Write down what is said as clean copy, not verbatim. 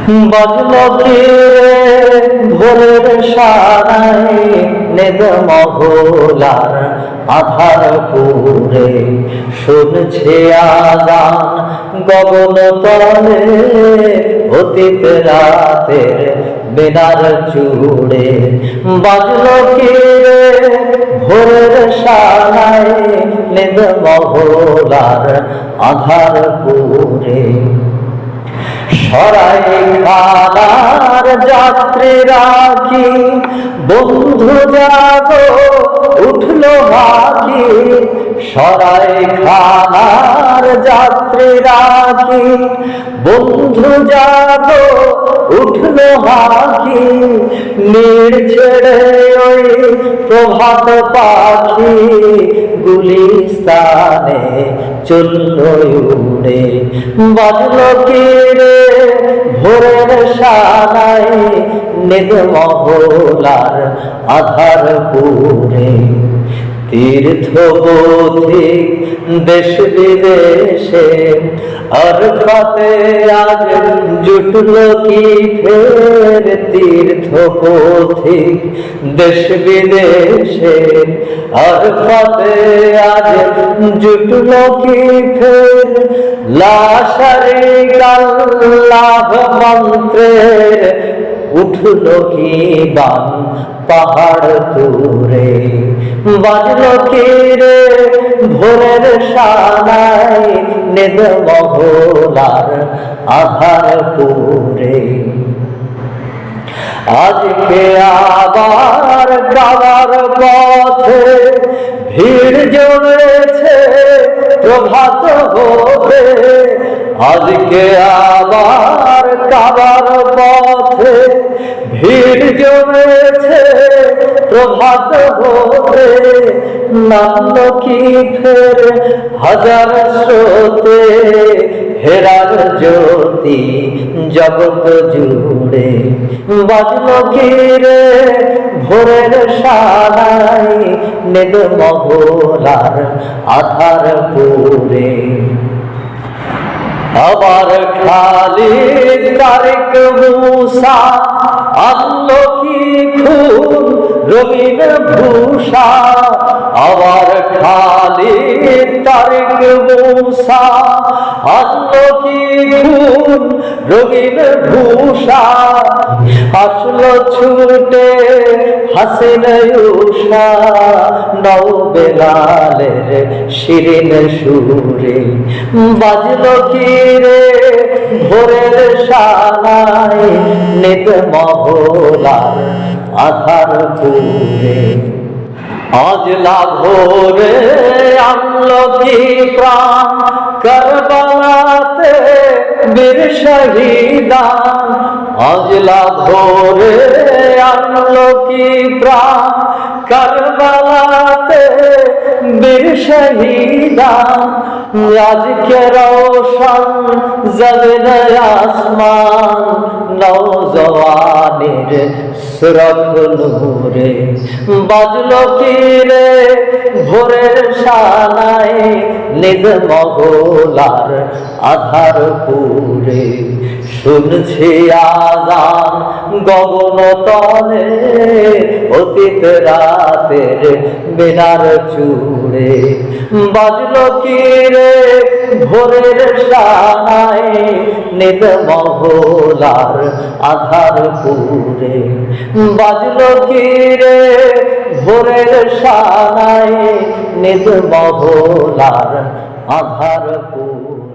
বাজলো কি রে ভোরের সারায় নেদ মহলার আধার পুরে শুনছে আজান গগন তলে অতীত রাতের বেনার চূড়ে। বাজলো কি রে ভোরের সারায় নেদ মহলার আধার পুরে। সরাই খানার যাত্রীরা কি বন্ধু যাগো উঠলো হাকি। সরাই খানার যাত্রীরা কি বন্ধু যাগো উঠলো হাকি। নীড় ছেড়ে ওই প্রভাত পাখি গুলিস্তানে চললো উড়ে। বাজলো কি রে ভোরের সানায় নেদ মহলার আধার পুরে। তীর্থ পথিক দেশ বিদেশে আরফাতে আজ জুটলো কি ফের। তীর্থ পথিক দেশ বিদেশে আরফাতে আজ জুটলো কি ফের। লাশারি গাল্লাভ মন্ত্রের উঠলো কি বান পাহাড় তুরে। বাজলো কি রে ভোরের সানায় নেদ মহলার আধার পুরে। আজকে আবার গাওয়ার পথে ভিড় জমেছে প্রভাত হতে। আজকে আবার গাওয়ার পথে ভিড় জমেছে প্রভাত হতে। নামলো কি ফের হাজার স্রোতে হেরার জ্যোতি জগৎ জুড়ে। বাজলো কি রে ভোরের সানায় নেদ মহলার আধার পুরে। আবার খালি তারিক মুসা আনলো কি খুন রঙিন ভূষা। আবার খালি তারিক মুসা আনলো কি খুন রঙিন ভূষা। আসলো ছুটে হাসিন উষা নও বেলালের শিরিন সুরে। বাজলো কি রে ভোরের সানায় নেদ মহলার আধার পুরে। আজ লাভরে আনলো কি প্রাণ কারবালাতে বীর শহীদান। আজ লাভরে আনলো কি প্রাণ কারবালাতে বীর শহীদান। আজকে রোশন জমিন আসমান নওজওয়ানের সুরখ নূরে। বাজলো কি রে ভোরের সানায় নেদ মহলার আধার পুরে। শুনছি আজান গগন তলে অতীত রাতের বেনার চূড়ে। বাজলো কি রে ভোরের সানায় নেদ মহলার আধার পুরে। বাজলো কি রে ভোরের সানায় নেদ মহলার আধার পুরে।